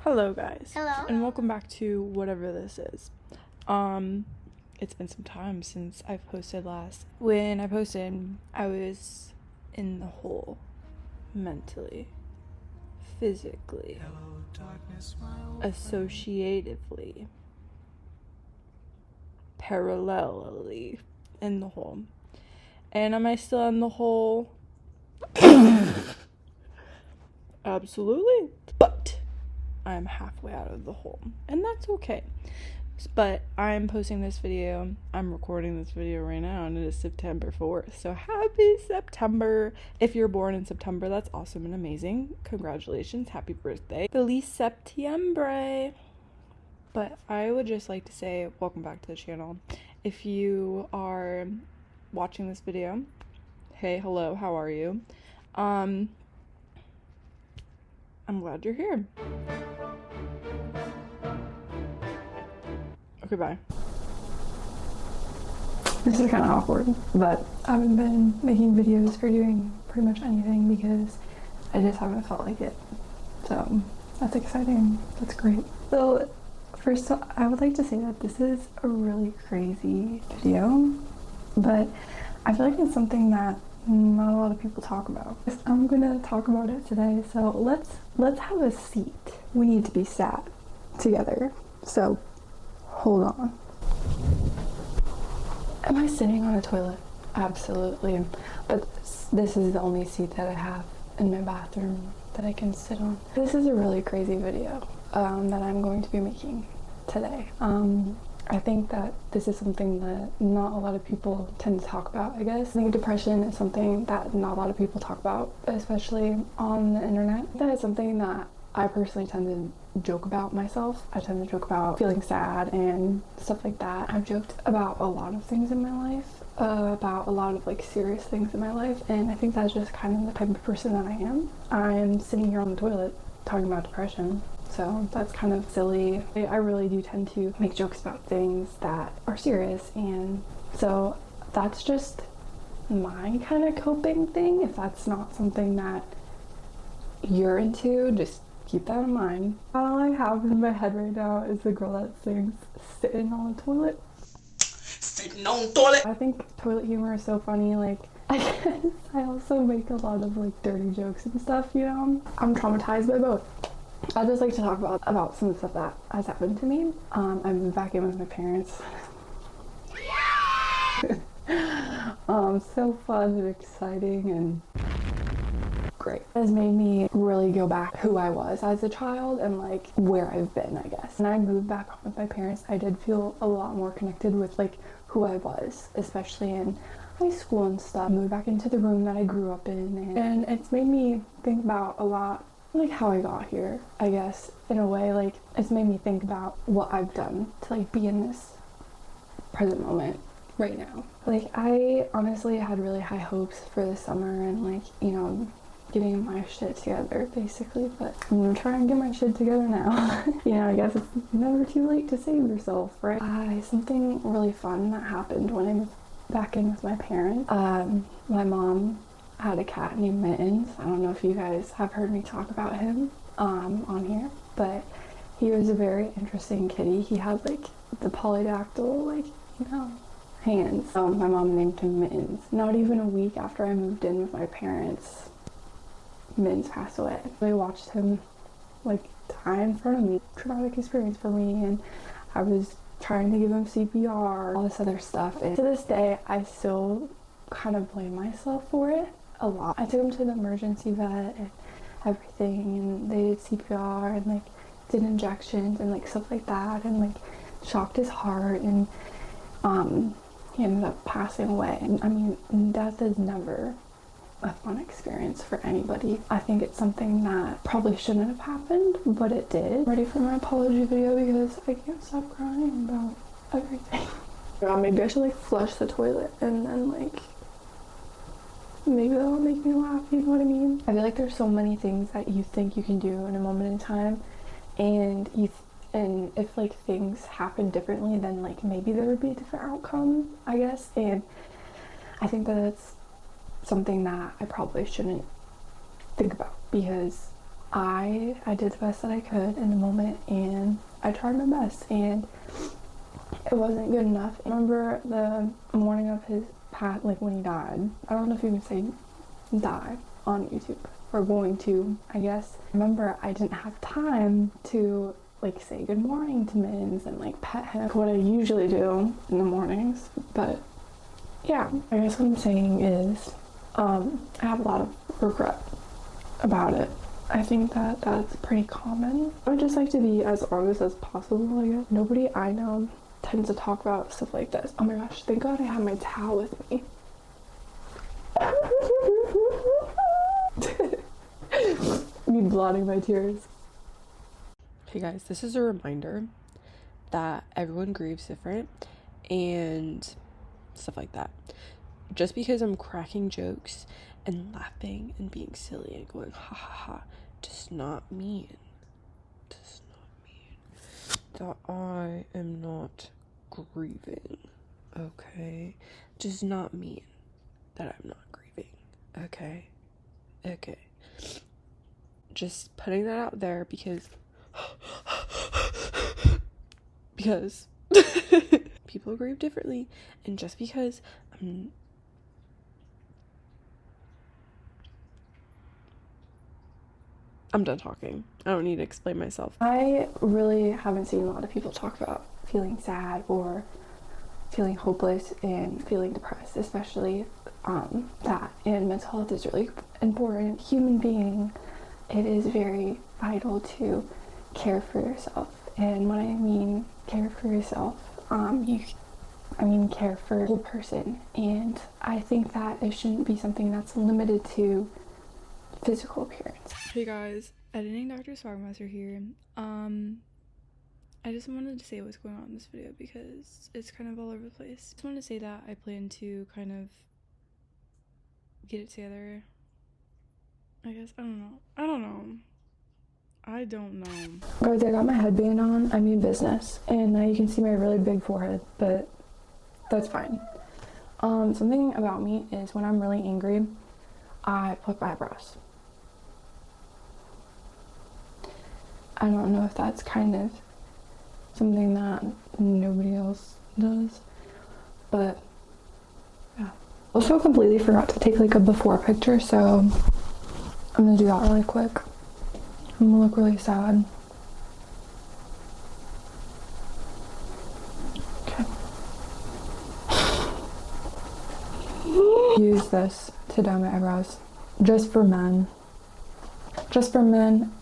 Hello guys. Hello. And welcome back to whatever this is. It's been some time since I've posted last. When I posted, I was in the hole. Mentally. Physically. Associatively. Parallelly in the hole. And am I still in the hole? Absolutely. But I'm halfway out of the hole, and that's okay. But I'm posting this video, I'm recording this video right now, and it is September 4th, so happy September. If you're born in September, that's awesome and amazing. Congratulations, happy birthday. Feliz Septiembre. But I would just like to say welcome back to the channel. If you are watching this video, hey, hello, how are you? I'm glad you're here. Okay, bye. This is kind of awkward, but I haven't been making videos or doing pretty much anything because I just haven't felt like it. So that's exciting. That's great. So first, I would like to say that this is a really crazy video, but I feel like it's something that not a lot of people talk about. I'm gonna talk about it today, so let's have a seat. We need to be sat together, so hold on. Am I sitting on a toilet? Absolutely, but this is the only seat that I have in my bathroom that I can sit on. This is a really crazy video that I'm going to be making today. I think that this is something that not a lot of people tend to talk about, I guess. I think depression is something that not a lot of people talk about, especially on the internet. That is something that I personally tend to joke about myself. I tend to joke about feeling sad and stuff like that. I've joked about a lot of things in my life, about a lot of like serious things in my life, and I think that's just kind of the type of person that I am. I'm sitting here on the toilet talking about depression. So that's kind of silly. I really do tend to make jokes about things that are serious, and so that's just my kind of coping thing. If that's not something that you're into, just keep that in mind. All I have in my head right now is the girl that sings "Sitting on the Toilet." Sitting on the toilet. I think toilet humor is so funny. Like, I guess I also make a lot of like dirty jokes and stuff, you know? I'm traumatized by both. I'd just like to talk about some stuff that has happened to me. I've been back in with my parents. So fun and exciting and great. It has made me really go back who I was as a child and like where I've been, I guess. When I moved back home with my parents, I did feel a lot more connected with like who I was, especially in high school and stuff. I moved back into the room that I grew up in, and it's made me think about a lot like how I got here, I guess, in a way. Like, it's made me think about what I've done to like be in this present moment right now. Like, I honestly had really high hopes for the summer and like, you know, getting my shit together basically, but I'm gonna try and get my shit together now. You know, I guess it's never too late to save yourself, right? Something really fun that happened when I moved back in with my parents. My mom had a cat named Mittens. I don't know if you guys have heard me talk about him on here, but he was a very interesting kitty. He had like the polydactyl, like, you know, hands. My mom named him Mittens. Not even a week after I moved in with my parents, Mittens passed away. I watched him like die in front of me. Traumatic experience for me, and I was trying to give him CPR, all this other stuff, and to this day I still kind of blame myself for it a lot. I took him to the emergency vet and everything, and they did CPR and like did injections and like stuff like that, and like shocked his heart, and he ended up passing away. And I mean, death is never a fun experience for anybody. I think it's something that probably shouldn't have happened, but it did. I'm ready for my apology video because I can't stop crying about everything. Maybe I should like flush the toilet and then like maybe that'll make me laugh, you know what I mean? I feel like there's so many things that you think you can do in a moment in time, and if like things happen differently, then like maybe there would be a different outcome, I guess. And I think that it's something that I probably shouldn't think about because I did the best that I could in the moment, and I tried my best, and it wasn't good enough. I remember the morning of his path, like when he died. I don't know if you can say die on YouTube, or going to, I guess. I remember I didn't have time to like say good morning to Mins and like pet him, what I usually do in the mornings. But yeah, I guess what I'm saying is I have a lot of regret about it. I think that that's pretty common. I would just like to be as honest as possible, I guess. Nobody I know tends to talk about stuff like this. Oh my gosh, thank God I have my towel with me. Me blotting my tears. Hey guys, this is a reminder that everyone grieves different and stuff like that. Just because I'm cracking jokes and laughing and being silly and going ha ha ha does not mean that I am not grieving, okay? Does not mean that I'm not grieving, okay? Okay. Just putting that out there because people grieve differently, and just because I'm done talking. I don't need to explain myself. I really haven't seen a lot of people talk about feeling sad or feeling hopeless and feeling depressed, especially that. And mental health is really important. Human being, it is very vital to care for yourself. And when I mean care for yourself, I mean care for the whole person. And I think that it shouldn't be something that's limited to physical appearance. Hey guys, editing Dr. Swagmaster here. I just wanted to say what's going on in this video because it's kind of all over the place. I just wanted to say that I plan to kind of get it together. I guess, I don't know. Guys, I got my headband on. I mean business. And now you can see my really big forehead, but that's fine. Something about me is when I'm really angry, I pluck my eyebrows. I don't know if that's kind of something that nobody else does, but yeah. Also completely forgot to take like a before picture, so I'm gonna do that really quick. I'm gonna look really sad. Okay. Use this to dye my eyebrows, just for men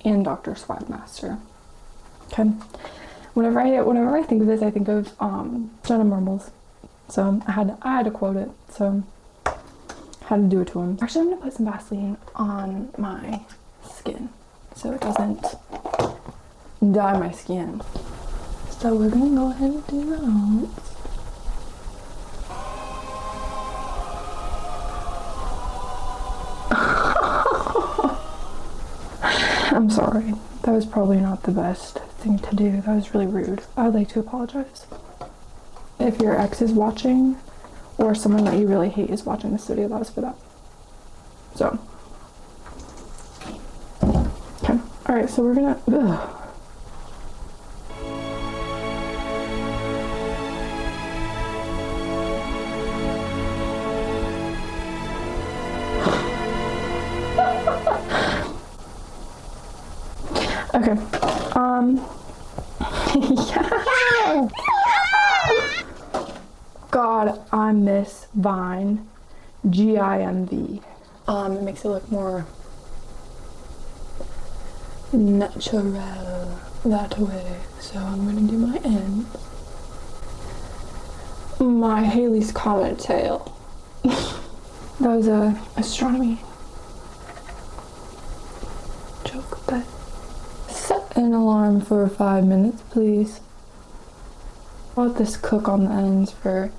and Dr. Swagmaster. Okay. Whenever I think of this, I think of Jenna Marbles. So I had to quote it. So I had to do it to him. Actually, I'm gonna put some Vaseline on my skin so it doesn't dye my skin. So we're gonna go ahead and do that. I'm sorry. That was probably not the best thing to do. That was really rude. I would like to apologize. If your ex is watching, or someone that you really hate is watching this video, that was for that. So. Okay. Alright, so we're gonna... Ugh. Okay, yeah. God, I miss Vine. GIMV. It makes it look more natural that way. So I'm gonna do my ends. My Haley's Comet tail. That was a astronomy joke, but set an alarm for 5 minutes, please. I'll let this cook on the ends for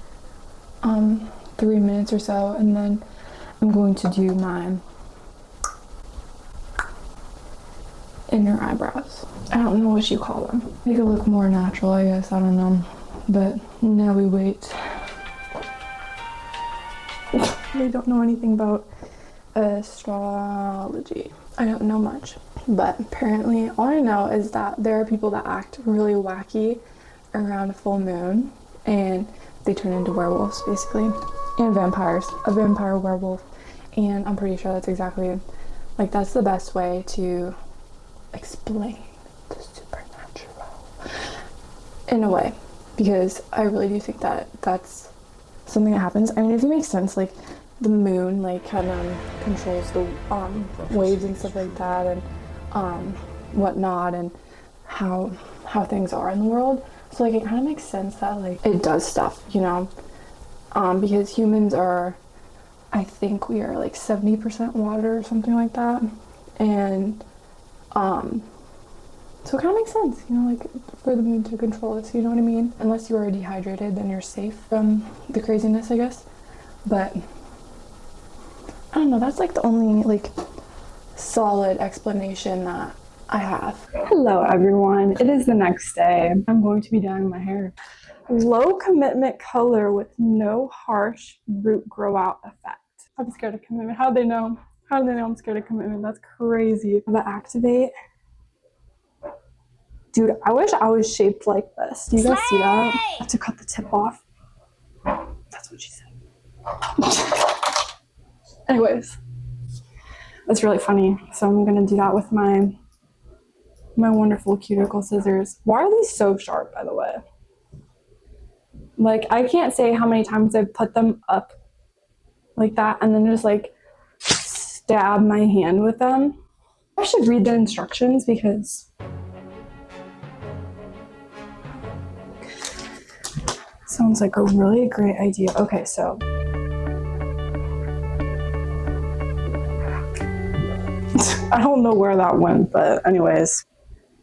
3 minutes or so, and then I'm going to do my inner eyebrows. I don't know what you call them. Make it look more natural, I guess. I don't know. But now we wait. I don't know anything about astrology. I don't know much. But apparently, all I know is that there are people that act really wacky around a full moon and they turn into werewolves, basically, and vampires. A vampire werewolf. And I'm pretty sure that's exactly, like, that's the best way to explain the supernatural in a way, because I really do think that that's something that happens. I mean, if it makes sense, like the moon like kind of controls the waves and stuff like that, and whatnot, and how things are in the world. So like it kind of makes sense that like it does stuff, you know, because humans are, I think we are like 70% water or something like that, and so it kind of makes sense, you know, like for the moon to control us, you know what I mean? Unless you are dehydrated, then you're safe from the craziness, I guess. But I don't know, that's like the only like solid explanation that I have. Hello everyone, it is the next day. I'm going to be dyeing my hair. Low commitment color with no harsh root grow out effect. I'm scared of commitment. How do they know? How do they know I'm scared of commitment? That's crazy. The activate. Dude, I wish I was shaped like this. Do you guys see that? I have to cut the tip off. That's what she said. Anyways, that's really funny. So I'm gonna do that with my wonderful cuticle scissors. Why are these so sharp, by the way? Like, I can't say how many times I've put them up like that and then just like stab my hand with them. I should read the instructions because sounds like a really great idea. Okay, so I don't know where that went, but anyways,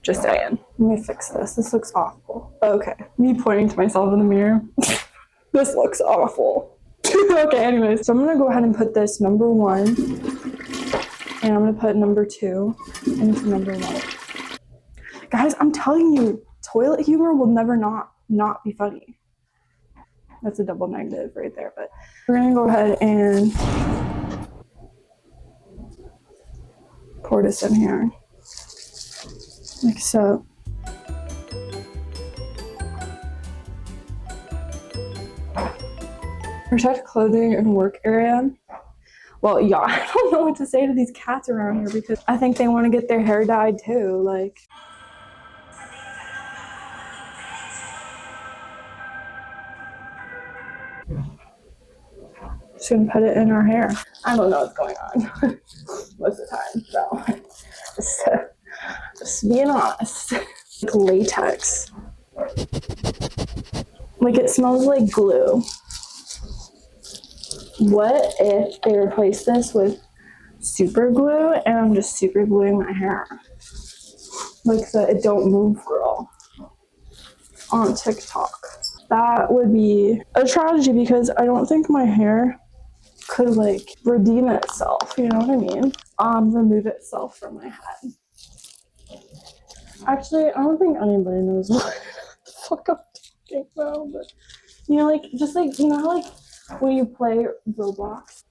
just saying. Let me fix this. This looks awful. Okay, me pointing to myself in the mirror. This looks awful. Okay, anyways, so I'm gonna go ahead and put this number 1, and I'm gonna put number 2 into number 1. Guys, I'm telling you, toilet humor will never not be funny. That's a double negative right there, but we're gonna go ahead and pour this in here, like so. Protect clothing and work area. Well, yeah, I don't know what to say to these cats around here because I think they want to get their hair dyed too, like. Just gonna put it in our hair. I don't know what's going on most of the time, so just being honest. Like latex. Like it smells like glue. What if they replace this with super glue and I'm just super gluing my hair? Like the It Don't Move Girl on TikTok. That would be a tragedy because I don't think my hair could like redeem itself, you know what I mean? Remove itself from my head. Actually, I don't think anybody knows what the fuck I'm talking about, but you know, like just like, you know, like when you play Roblox.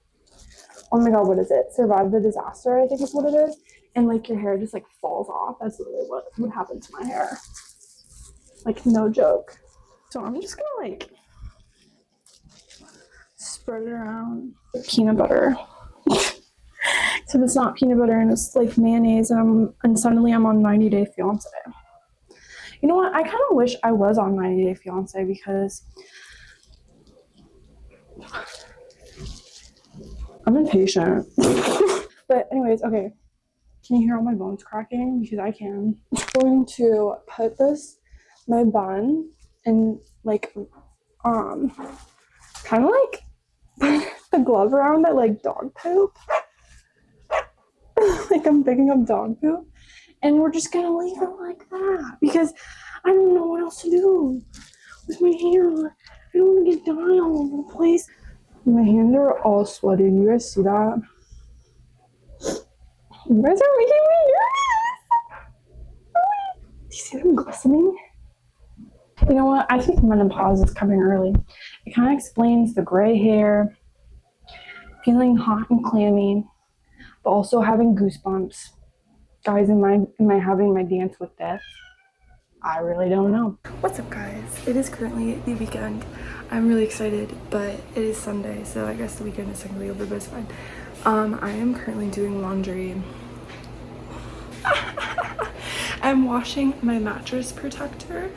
Oh my god, what is it? Survive the Disaster, I think is what it is. And like your hair just like falls off. That's literally what would happen to my hair. Like no joke. So I'm just gonna like spread it around with peanut butter. So it's not peanut butter and it's like mayonnaise, and suddenly I'm on 90 Day Fiance. You know what? I kind of wish I was on 90 Day Fiance because I'm impatient. But anyways, okay. Can you hear all my bones cracking? Because I can. I'm going to put my bun, and like, kind of like the glove around it like dog poop. Like I'm picking up dog poop. And we're just gonna leave it like that because I don't know what else to do with my hair. I don't want to get dye all over the place. My hands are all sweaty. You guys see that? You guys are making me nervous. Do you see them glistening? You know what? I think menopause is coming early. It kind of explains the gray hair, feeling hot and clammy, but also having goosebumps. Guys, am I having my dance with death? I really don't know. What's up, guys? It is currently the weekend. I'm really excited, but it is Sunday, so I guess the weekend is technically over, but it's fine. I am currently doing laundry. I'm washing my mattress protector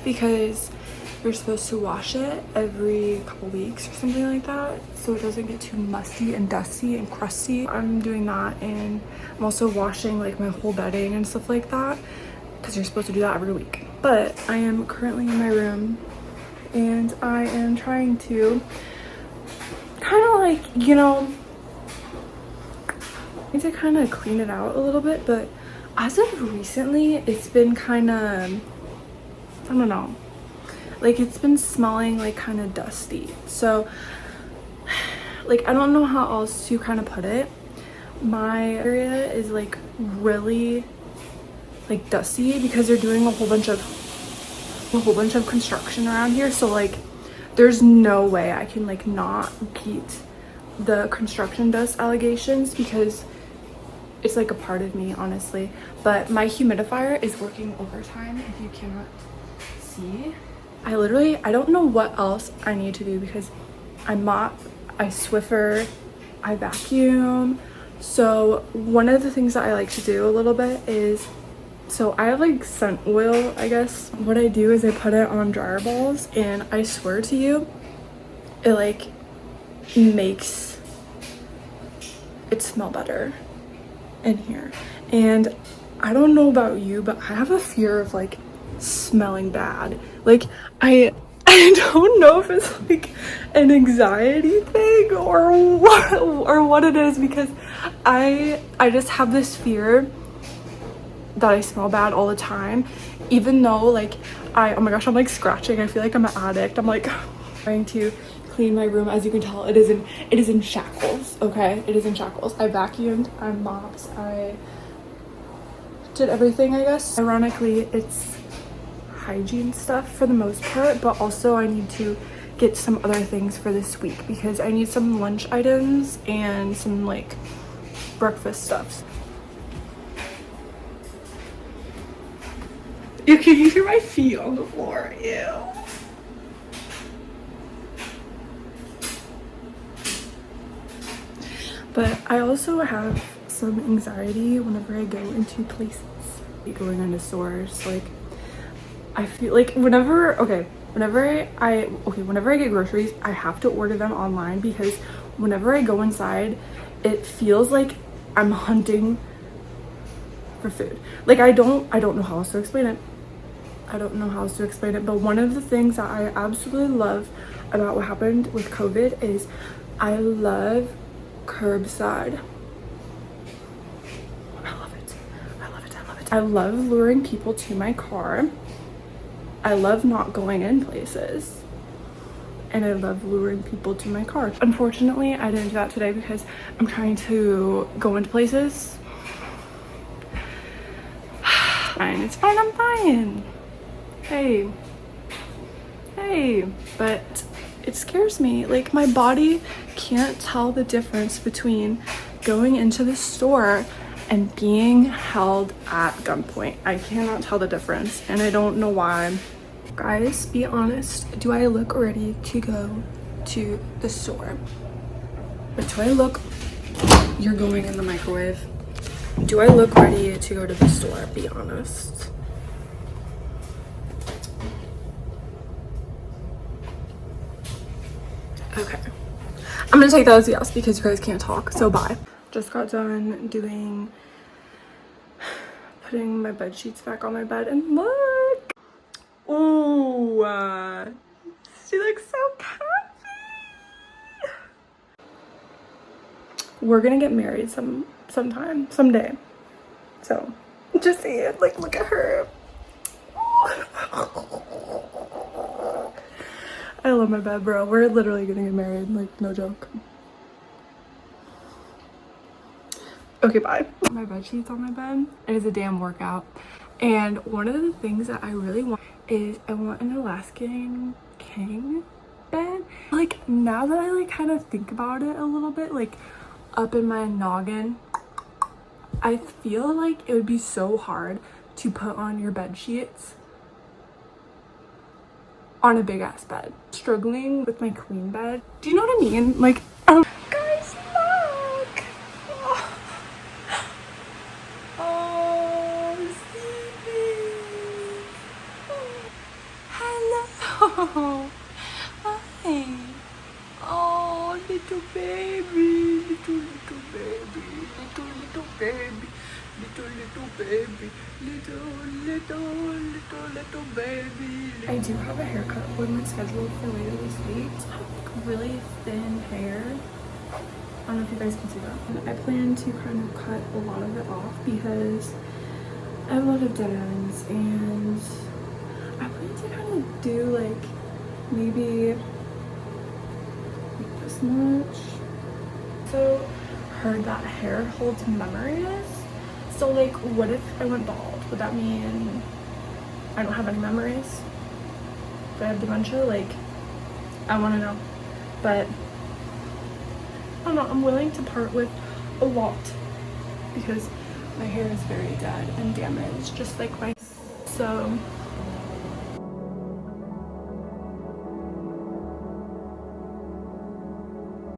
because you're supposed to wash it every couple weeks or something like that so it doesn't get too musty and dusty and crusty. I'm doing that, and I'm also washing like my whole bedding and stuff like that because you're supposed to do that every week. But I am currently in my room and I am trying to kind of like, you know, I need to kind of clean it out a little bit, but as of recently it's been kind of, I don't know, like it's been smelling like kind of dusty. So like I don't know how else to kind of put it. My area is like really like dusty because they're doing a whole bunch of construction around here, so like there's no way I can like not beat the construction dust allegations because it's like a part of me, honestly. But my humidifier is working overtime, if you cannot see. I don't know what else I need to do because I mop, I Swiffer, I vacuum. So one of the things that I like to do a little bit is, so I have like scent oil, I guess. What I do is I put it on dryer balls, and I swear to you, it like makes it smell better in here. And I don't know about you, but I have a fear of like smelling bad. Like I don't know if it's like an anxiety thing or what it is, because I just have this fear that I smell bad all the time, even though like oh my gosh, I'm like scratching. I feel like I'm an addict. I'm like trying to clean my room. As you can tell, it is in shackles. Okay, it is in shackles. I vacuumed, I mopped, I did everything, I guess. Ironically, it's hygiene stuff for the most part, but also I need to get some other things for this week because I need some lunch items and some like breakfast stuff. You can hear my feet on the floor. Ew. But I also have some anxiety whenever I go into places. Going into stores, like I feel like whenever I get groceries, I have to order them online because whenever I go inside, it feels like I'm hunting for food. Like I don't know how else to explain it. But one of the things that I absolutely love about what happened with COVID is I love curbside. I love it. I love luring people to my car. I love not going in places. And I love luring people to my car. Unfortunately, I didn't do that today because I'm trying to go into places. It's fine, I'm fine. Hey, but it scares me. Like my body can't tell the difference between going into the store and being held at gunpoint. I cannot tell the difference, and I don't know why. Guys, be honest. Do I look ready to go to the store? But do I look... You're going in the microwave. Do I look ready to go to the store? Be honest. Okay. I'm gonna take that as a yes because you guys can't talk, so bye. Just got done putting my bed sheets back on my bed, and look! Ooh, she looks so comfy. We're gonna get married someday. So, just see it. Like, look at her. I love my bed, bro. We're literally gonna get married. Like, no joke. Okay, bye. My bed sheets on my bed. It is a damn workout. And one of the things that I really want is I want an Alaskan king bed. Like now that I like kind of think about it a little bit, like up in my noggin, I feel like it would be so hard to put on your bed sheets on a big ass bed. Struggling with my queen bed. Do you know what I mean? Like, guys, look! Oh, Stevie! Hello! Hi! Oh, little baby, little baby, little baby, little baby, little baby. I do have a haircut appointment scheduled for later this week. I have like really thin hair. I don't know if you guys can see that. I plan to kind of cut a lot of it off because I have a lot of dead ends, and I plan to kind of do like maybe this much. So heard that hair holds memories. So like, what if I went bald? Would that mean I don't have any memories? Do I have dementia? Like, I want to know. But I don't know, I'm willing to part with a lot because my hair is very dead and damaged, just like my. So